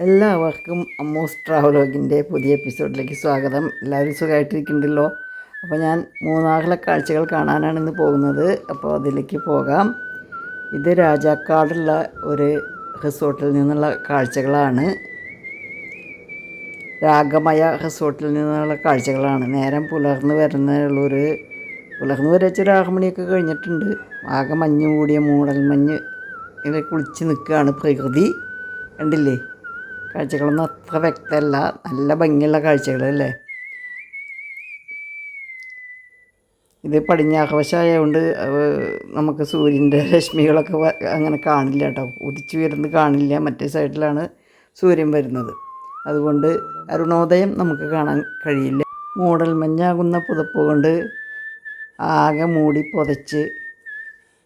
എല്ലാവർക്കും അമ്മൂസ് ട്രാവലോഗിൻ്റെ പുതിയ എപ്പിസോഡിലേക്ക് സ്വാഗതം. എല്ലാവരും സുഖമായിട്ടിരിക്കുന്നുണ്ടല്ലോ. അപ്പോൾ ഞാൻ മൂന്നാറിലെ കാഴ്ചകൾ കാണാനാണ് ഇന്ന് പോകുന്നത്. അപ്പോൾ അതിലേക്ക് പോകാം. ഇത് രാജാക്കാടുള്ള ഒരു റിസോർട്ടിൽ നിന്നുള്ള കാഴ്ചകളാണ്. രാഗമയ റിസോർട്ടിൽ നിന്നുള്ള കാഴ്ചകളാണ്. നേരം പുലർന്ന് വരുന്നതിനുള്ളൊരു പുലർന്ന് വരച്ചൊരു 6 മണിയൊക്കെ കഴിഞ്ഞിട്ടുണ്ട്. ആകെ മഞ്ഞ് മൂടിയ മൂടൽ മഞ്ഞ് ഇങ്ങനെ കുളിച്ച് നിൽക്കുകയാണ് പ്രകൃതി. കണ്ടില്ലേ? കാഴ്ചകളൊന്നും അത്ര വ്യക്തമല്ല, നല്ല ഭംഗിയുള്ള കാഴ്ചകളല്ലേ. ഇത് പടിഞ്ഞാറ് വശമായതുകൊണ്ട് നമുക്ക് സൂര്യൻ്റെ രശ്മികളൊക്കെ അങ്ങനെ കാണില്ല കേട്ടോ, ഉദിച്ചു വരുന്നത് കാണില്ല. മറ്റേ സൈഡിലാണ് സൂര്യൻ വരുന്നത്, അതുകൊണ്ട് അരുണോദയം നമുക്ക് കാണാൻ കഴിയില്ല. മൂടൽ മഞ്ഞാകുന്ന പുതപ്പ് കൊണ്ട് ആകെ മൂടി പുതച്ച്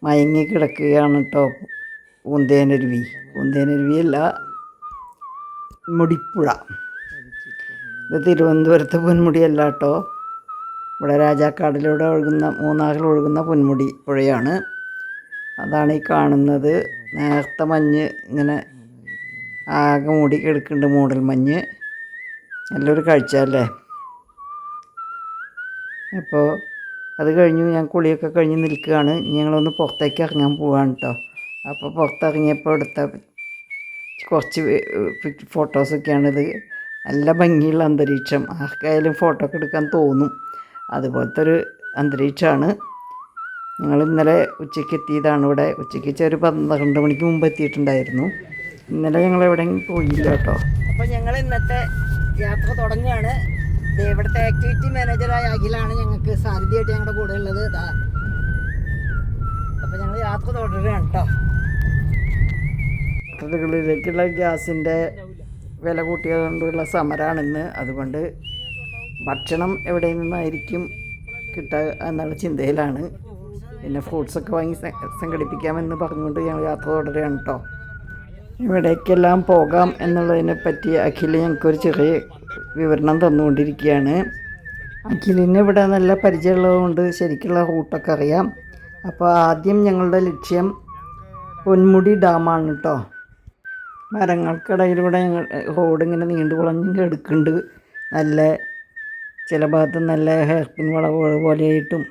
മയങ്ങി കിടക്കുകയാണ് കേട്ടോ പൂന്തേനരുവി. പൂന്തേനരുവിയല്ല, പൊന്മുടിപ്പുഴ. ഇത് തിരുവനന്തപുരത്ത് പൊന്മുടിയല്ല കേട്ടോ, ഇവിടെ രാജാക്കാടിലൂടെ ഒഴുകുന്ന, മൂന്നാറിൽ ഒഴുകുന്ന പൊന്മുടി പുഴയാണ്. അതാണ് ഈ കാണുന്നത്. നേർത്ത മഞ്ഞ് ഇങ്ങനെ ആകെ മൂടി കിടക്കുന്നുണ്ട്, മൂടൽ മഞ്ഞ്. നല്ലൊരു കാഴ്ച അല്ലേ. അപ്പോൾ അത് കഴിഞ്ഞു, ഞാൻ കുളിയൊക്കെ കഴിഞ്ഞ് നിൽക്കുകയാണ്. ഞങ്ങളൊന്ന് പുറത്തേക്ക് ഇറങ്ങാൻ പോവുകയാണ് കേട്ടോ. അപ്പോൾ പുറത്തിറങ്ങിയപ്പോൾ എടുത്ത കുറച്ച് ഫോട്ടോസൊക്കെയാണിത്. നല്ല ഭംഗിയുള്ള അന്തരീക്ഷം, ആർക്കായാലും ഫോട്ടോ ഒക്കെ എടുക്കാൻ തോന്നും. അതുപോലത്തെ ഒരു അന്തരീക്ഷമാണ്. ഞങ്ങൾ ഇന്നലെ ഉച്ചയ്ക്ക് എത്തിയതാണ് ഇവിടെ. ഉച്ചയ്ക്ക് ഒരു 12 മണിക്ക് മുമ്പ് എത്തിയിട്ടുണ്ടായിരുന്നു. ഇന്നലെ ഞങ്ങൾ എവിടെയെങ്കിലും പോയില്ല കേട്ടോ. അപ്പോൾ ഞങ്ങൾ ഇന്നത്തെ യാത്ര തുടങ്ങുകയാണ്. ഇവിടുത്തെ ആക്ടിവിറ്റി മാനേജറായ അഖിലാണ് ഞങ്ങൾക്ക് സാരഥിയായിട്ട് ഞങ്ങളുടെ കൂടെ ഉള്ളത്. അപ്പോൾ ഞങ്ങൾ യാത്ര തുടരുകയാണ് കേട്ടോ. ിലേക്കുള്ള ഗ്യാസിൻ്റെ വില കൂട്ടിയതുകൊണ്ടുള്ള സമരമാണിന്ന്. അതുകൊണ്ട് ഭക്ഷണം എവിടെ നിന്നായിരിക്കും കിട്ടുക എന്നുള്ള ചിന്തയിലാണ്. പിന്നെ ഫ്രൂട്ട്സൊക്കെ വാങ്ങി സംഘടിപ്പിക്കാമെന്ന് പറഞ്ഞുകൊണ്ട് ഞങ്ങൾ യാത്ര തുടരുകയാണ് കേട്ടോ. ഇവിടേക്കെല്ലാം പോകാം എന്നുള്ളതിനെ പറ്റി അഖിൽ ഞങ്ങൾക്കൊരു ചെറിയ വിവരണം തന്നുകൊണ്ടിരിക്കുകയാണ്. അഖിലിന് ഇവിടെ നല്ല പരിചയമുള്ളതുകൊണ്ട് ശരിക്കുള്ള റൂട്ടൊക്കെ അറിയാം. അപ്പോൾ ആദ്യം ഞങ്ങളുടെ ലക്ഷ്യം പൊന്മുടി ഡാമാണ് കേട്ടോ. മരങ്ങൾക്കിടയിലൂടെ ഞങ്ങൾ റോഡ് ഇങ്ങനെ നീണ്ടു കുളഞ്ഞ് കിടക്കുന്നുണ്ട്. നല്ല ചില ഭാഗത്ത് നല്ല ഹെയർപിൻ വളവുകൾ പോലെയായിട്ടും.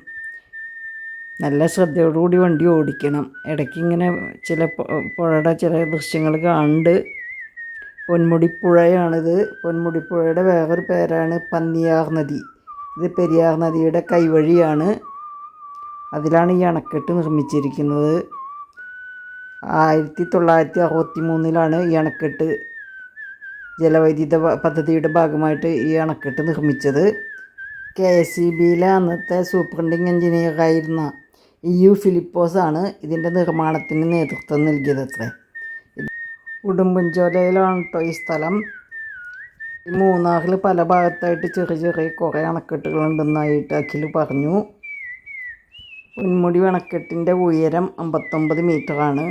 നല്ല ശ്രദ്ധയോടുകൂടി വണ്ടി ഓടിക്കണം. ഇടയ്ക്ക് ഇങ്ങനെ ചില പുഴയുടെ ചില ദൃശ്യങ്ങൾ കാണുന്നുണ്ട്. പൊന്മുടിപ്പുഴയാണിത്. പൊന്മുടിപ്പുഴയുടെ വേറൊരു പേരാണ് പന്നിയാർ നദി. ഇത് പെരിയാർ നദിയുടെ കൈവഴിയാണ്. അതിലാണ് ഈ അണക്കെട്ട് നിർമ്മിച്ചിരിക്കുന്നത്. 1963 ഈ അണക്കെട്ട്, ജലവൈദ്യുത പദ്ധതിയുടെ ഭാഗമായിട്ട് ഈ അണക്കെട്ട് നിർമ്മിച്ചത്. KSEBയിലെ അന്നത്തെ സൂപ്രണ്ടിങ് എഞ്ചിനീയറായിരുന്ന EU ഫിലിപ്പോസാണ് ഇതിൻ്റെ നിർമ്മാണത്തിന് നേതൃത്വം നൽകിയതത്രേ. ഉടുമ്പൻചോലയിലാണ് കേട്ടോ ഈ സ്ഥലം. ഈ മൂന്നാറിൽ പല ഭാഗത്തായിട്ട് ചെറിയ ചെറിയ കുറേ അണക്കെട്ടുകളുണ്ടെന്നായിട്ട് അഖിൽ പറഞ്ഞു. പൊന്മുടി അണക്കെട്ടിൻ്റെ ഉയരം 59 മീറ്ററാണ്.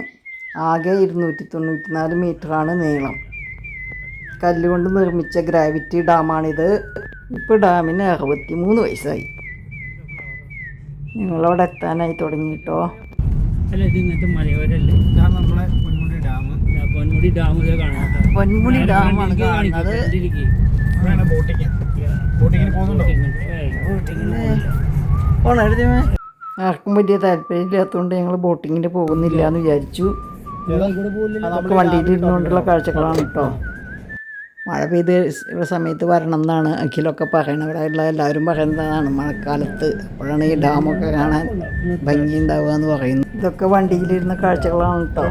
ആകെ 294 മീറ്ററാണ് നീളം. കല്ലുകൊണ്ട് നിർമ്മിച്ച ഗ്രാവിറ്റി ഡാമാണിത്. ഇപ്പോൾ ഡാമിന് 63 വയസ്സായി. ഞങ്ങളവിടെ എത്താനായി തുടങ്ങിയിട്ടോ. അല്ല, ഇത് ഇങ്ങനത്തെ മലയോരല്ലേ. ഇതാണ് നമ്മുടെ പൊന്മുടി ഡാം. പൊന്മുടി ഡാം കാണാം. പൊന്മുടി ഡാമാണ് കാണുന്നത്. ബോട്ടിങ്ങിന് പോകുന്നുണ്ടോ? പോണേ. ആർക്കും വലിയ താല്പര്യമില്ലാത്തതുകൊണ്ട് ഞങ്ങൾ ബോട്ടിങ്ങിന് പോകുന്നില്ല എന്ന് വിചാരിച്ചു. നമുക്ക് വണ്ടിയിൽ ഇരുന്നുകൊണ്ടുള്ള കാഴ്ചകളാണ് കേട്ടോ. മഴ പെയ്ത് സമയത്ത് വരണം എന്നാണ് അഖിലൊക്കെ പറയണത്. ഇവിടെ ഉള്ള എല്ലാവരും പറയുന്നതാണ് മഴക്കാലത്ത് അപ്പോഴാണ് ഈ ഡാമൊക്കെ കാണാൻ ഭംഗി ഉണ്ടാവുക എന്ന് പറയുന്നു. ഇതൊക്കെ വണ്ടിയിലിരുന്ന കാഴ്ചകളാണ് കേട്ടോ.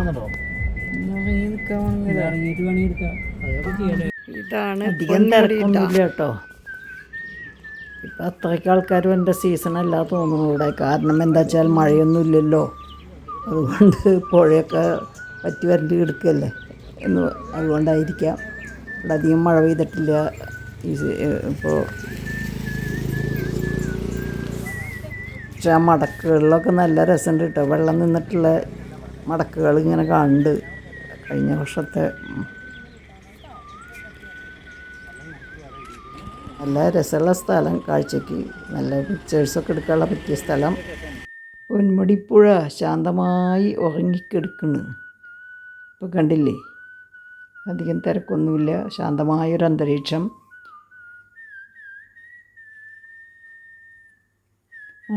ഇതാണ് അധികം തിരക്കൊന്നുമില്ല കേട്ടോ. ഇപ്പം അത്രയ്ക്ക് ആൾക്കാരും എൻ്റെ സീസണല്ല തോന്നുന്നു ഇവിടെ. കാരണം എന്താ വെച്ചാൽ മഴയൊന്നുമില്ലല്ലോ, അതുകൊണ്ട് പുഴയൊക്കെ പറ്റി വരണ്ട് കിടക്കുകയല്ലേ അതുകൊണ്ടായിരിക്കാം. ഇവിടെ അധികം മഴ പെയ്തിട്ടില്ല. ഇപ്പോൾ പക്ഷെ ആ മടക്കുകളിലൊക്കെ നല്ല രസമുണ്ട് കേട്ടോ. വെള്ളം നിന്നിട്ടുള്ള മടക്കുകൾ ഇങ്ങനെ കാണുന്നുണ്ട്. കഴിഞ്ഞ വർഷത്തെ നല്ല രസമുള്ള സ്ഥലം, കാഴ്ചയ്ക്ക് നല്ല പിക്ചേഴ്സൊക്കെ എടുക്കാനുള്ള പറ്റിയ സ്ഥലം. പൊന്മുടിപ്പുഴ ശാന്തമായി ഉറങ്ങിക്കിടക്കുന്നു. ഇപ്പോൾ കണ്ടില്ലേ? അധികം തിരക്കൊന്നുമില്ല, ശാന്തമായൊരു അന്തരീക്ഷം.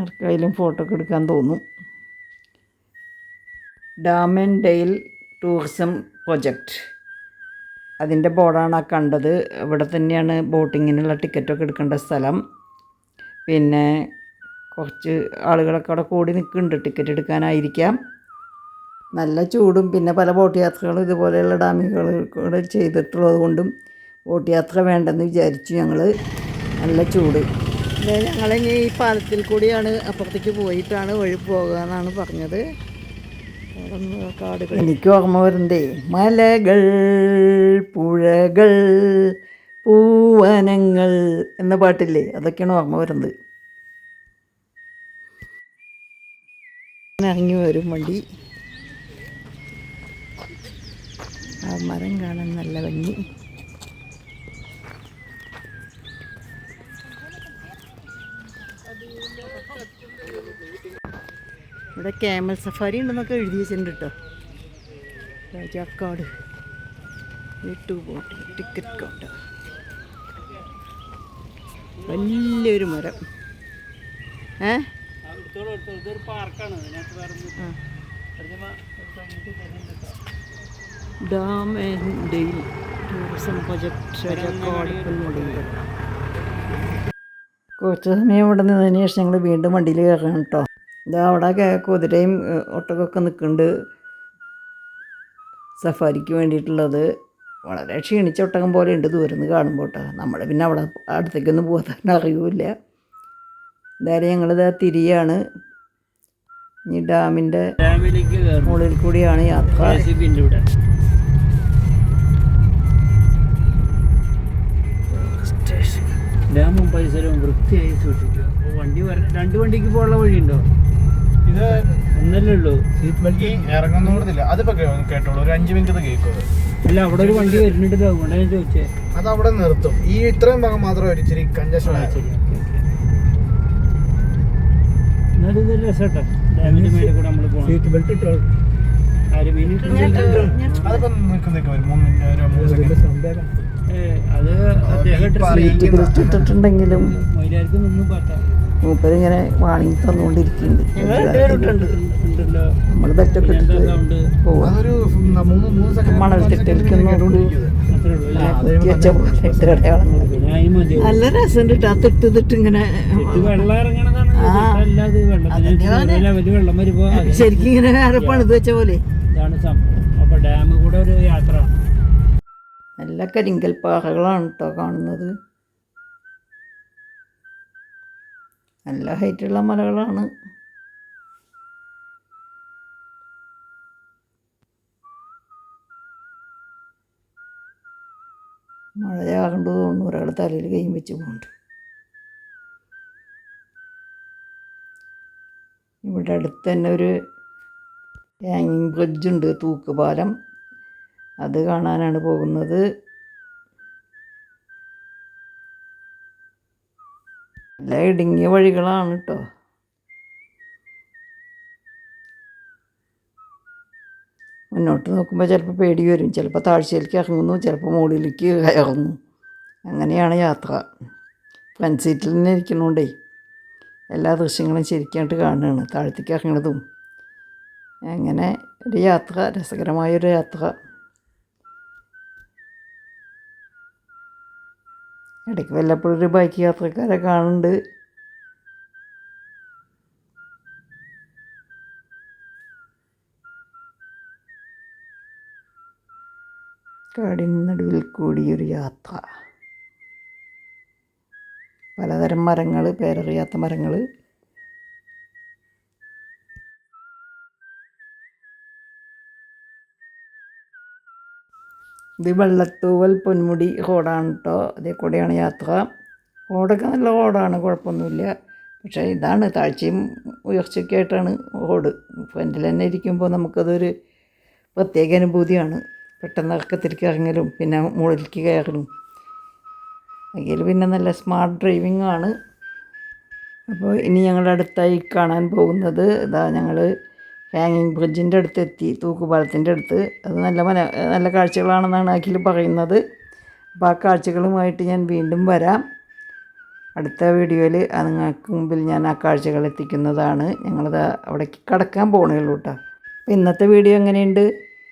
ആർക്കായാലും ഫോട്ടോ ഒക്കെ എടുക്കാൻ തോന്നും. Dam and dale tourism project, അതിൻ്റെ ബോർഡാണ് ആ കണ്ടത്. ഇവിടെ തന്നെയാണ് ബോട്ടിങ്ങിനുള്ള ടിക്കറ്റൊക്കെ എടുക്കേണ്ട സ്ഥലം. പിന്നെ കുറച്ച് ആളുകളൊക്കെ അവിടെ കൂടി നിൽക്കുന്നുണ്ട്, ടിക്കറ്റ് എടുക്കാനായിരിക്കാം. നല്ല ചൂടും പിന്നെ പല ബോട്ട് യാത്രകളും ഇതുപോലെയുള്ള ഡാമുകൾ കൂടെ ചെയ്തിട്ടുള്ളത് കൊണ്ടും ബോട്ട് യാത്ര വേണ്ടെന്ന് വിചാരിച്ചു ഞങ്ങൾ. നല്ല ചൂട്. ഞങ്ങളിനി ഈ പാലത്തിൽ കൂടിയാണ് അപ്പുറത്തേക്ക് പോയിട്ടാണ് വഴി പോകുക എന്നാണ് പറഞ്ഞത്. കാടുകൾ എനിക്ക് ഓർമ്മ വരുന്നതേ മലകൾ, പുഴകൾ, പൂവനങ്ങൾ എന്ന പാട്ടില്ലേ, അതൊക്കെയാണ് ഓർമ്മ വരുന്നത്. ഇറങ്ങി വരും വണ്ടി. ആ മരം കാണാൻ നല്ല ഭംഗി. ഇവിടെ ക്യാമൽ സഫാരി ഉണ്ടെന്നൊക്കെ എഴുതി വെച്ചിട്ടുണ്ട് കേട്ടോ. Rajakkad boating ticket counter. വലിയൊരു മരം. Dam and dale tourism project Rajakkad പൊന്മുടിയിൽ. കുറച്ച് സമയം ഇവിടെ നിന്നതിന് ശേഷം ഞങ്ങൾ വീണ്ടും വണ്ടിയിൽ കയറണം കേട്ടോ. ഇതാ അവിടെ കുതിരയും ഒട്ടകമൊക്കെ നിൽക്കുന്നുണ്ട് സഫാരിക്ക് വേണ്ടിയിട്ടുള്ളത്. വളരെ ക്ഷീണിച്ച ഒട്ടകം പോലെ ഉണ്ട് ദൂരം നിന്ന് കാണുമ്പോൾ കേട്ടോ. നമ്മൾ പിന്നെ അവിടെ അടുത്തേക്കൊന്നും പോകാൻ അറിയില്ല. എന്തായാലും ഞങ്ങളിത് തിരിയാണ്. ഇനി ഡാമിൻ്റെ മുകളിൽ കൂടിയാണ് യാത്ര. ഡാമും പരിസരവും വൃത്തിയായി സൂക്ഷിക്കുക. അപ്പോൾ വണ്ടി രണ്ട് വണ്ടിക്ക് പോകാനുള്ള വഴിയുണ്ടോ? ഇത് ഒന്നല്ലേ ഉള്ളൂ. സീറ്റ് ബെൽറ്റ് ഇറങ്ങുന്നില്ല. അതിപ്പോ കേട്ടോളൂ, ഒരു 5 മിനിറ്റ് കേൾക്കും. അല്ല, അവിടെ ഒരു വണ്ടി വരുന്നുണ്ട്, അതുകൊണ്ടാണ് ഞാൻ ചോദിച്ചത്. അത് അവിടെ നിർത്തും. ഈ ഇത്രയും ഭാഗം മാത്രമേ ഒരു ഇച്ചിരി കഞ്ചഷൻ. ശരി, എന്നാലും ഇത് രസട്ടോ. ഡാമിന്റെ മേലെ കൂടെ നമ്മൾ പോകണം. സീറ്റ് ബെൽറ്റ് ഇട്ടോ. അതിപ്പോ അത് ഇട്ടിട്ടുണ്ടെങ്കിലും മൂപ്പരിങ്ങനെ വാങ്ങി തന്നുകൊണ്ടിരിക്കുന്നുണ്ട്. നമ്മൾ ബെറ്റൊക്കെ ഇട്ടിട്ട് പോവാം. മണൽത്തിട്ടേൽക്കുന്നോടുകൂടി വെച്ച പോലെ ഇട്ടടയാളങ്ങൾ നല്ല രസമുണ്ട് കേട്ടോ. ആ തിട്ട് ഇങ്ങനെ ശരിക്കും ഇങ്ങനെ ആരെ പണിത് വെച്ച പോലെ. ഡാം കൂടെ ഒരു യാത്ര. നല്ല കരിങ്കൽ പാറകളാണ് കേട്ടോ കാണുന്നത്. നല്ല ഹൈറ്റുള്ള മലകളാണ്. മഴയാകേണ്ടത് തോന്നുന്നു. ഒരാൾ തലയിൽ കൈയും വെച്ച് പോകുന്നുണ്ട്. ഇവിടെ അടുത്ത് തന്നെ ഒരു ഹാങ്ങിങ് ബ്രിഡ്ജുണ്ട്, തൂക്കുപാലം. അത് കാണാനാണ് പോകുന്നത്. നല്ല ഇടുങ്ങിയ വഴികളാണ് കേട്ടോ. മുന്നോട്ട് നോക്കുമ്പോൾ ചിലപ്പോൾ പേടി വരും. ചിലപ്പോൾ താഴ്ചയിലേക്ക് ഇറങ്ങുന്നു, ചിലപ്പോൾ മുകളിലേക്ക് കയറുന്നു. അങ്ങനെയാണ് യാത്ര. ഫ്രണ്ട് സീറ്റിൽ തന്നെ ഇരിക്കണോണ്ടേ എല്ലാ ദൃശ്യങ്ങളും ശരിക്കായിട്ട് കാണുകയാണ്, താഴത്തേക്ക് ഇറങ്ങണതും. അങ്ങനെ ഒരു യാത്ര, രസകരമായൊരു യാത്ര. ഇടയ്ക്ക് വല്ലപ്പോഴും ഒരു ബൈക്ക് യാത്രക്കാരെ കാണുന്നുണ്ട്. കാടിന് നടുവിൽ കൂടിയൊരു യാത്ര. പലതരം മരങ്ങൾ, പേരറിയാത്ത മരങ്ങൾ. ഇത് വെള്ളത്തൂവൽ പൊന്മുടി റോഡാണ് കേട്ടോ. അതേ കൂടെയാണ് യാത്ര. റോഡൊക്കെ നല്ല റോഡാണ്, കുഴപ്പമൊന്നുമില്ല. പക്ഷേ ഇതാണ് താഴ്ചയും ഉയർച്ചയൊക്കെ ആയിട്ടാണ് റോഡ്. ഫ്രണ്ടിൽ തന്നെ ഇരിക്കുമ്പോൾ നമുക്കതൊരു പ്രത്യേക അനുഭൂതിയാണ്. പെട്ടെന്ന് ഇറക്കത്തിലേക്ക് ഇറങ്ങലും പിന്നെ മുകളിലേക്ക് കയറലും. അതിൽ പിന്നെ നല്ല സ്മാർട്ട് ഡ്രൈവിംഗ് ആണ്. അപ്പോൾ ഇനി ഞങ്ങളുടെ അടുത്തായി കാണാൻ പോകുന്നത് ഇതാ, ഞങ്ങൾ ഹാങ്ങിങ് ബ്രിഡ്ജിൻ്റെ അടുത്ത് എത്തി, തൂക്കുപാലത്തിൻ്റെ അടുത്ത്. അത് നല്ല കാഴ്ചകളാണെന്നാണ് അഖിൽ പറയുന്നത്. അപ്പോൾ ആ കാഴ്ചകളുമായിട്ട് ഞാൻ വീണ്ടും വരാം. അടുത്ത വീഡിയോയിൽ നിങ്ങൾക്ക് മുമ്പിൽ ഞാൻ ആ കാഴ്ചകൾ എത്തിക്കുന്നതാണ്. ഞങ്ങളത് അവിടേക്ക് കടക്കാൻ പോകണേ ഉള്ളൂ കേട്ടോ. അപ്പോൾ ഇന്നത്തെ വീഡിയോ എങ്ങനെയുണ്ട്?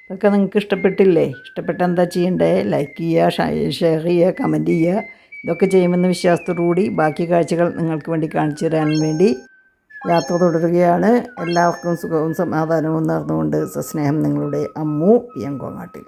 അതൊക്കെ നിങ്ങൾക്ക് ഇഷ്ടപ്പെട്ടില്ലേ? ഇഷ്ടപ്പെട്ട എന്താ ചെയ്യണ്ടേ? ലൈക്ക് ചെയ്യുക, ഷെയർ ചെയ്യുക, കമൻറ്റ് ചെയ്യുക. ഇതൊക്കെ ചെയ്യുമെന്ന വിശ്വാസത്തോടുകൂടി ബാക്കി കാഴ്ചകൾ നിങ്ങൾക്ക് വേണ്ടി കാണിച്ചു തരാൻ വേണ്ടി യാത്ര തുടരുകയാണ്. എല്ലാവർക്കും സുഖവും സമാധാനവും നേർന്നുകൊണ്ട് സസ്നേഹം നിങ്ങളുടെ അമ്മു എം കോങ്ങാട്ടിൽ.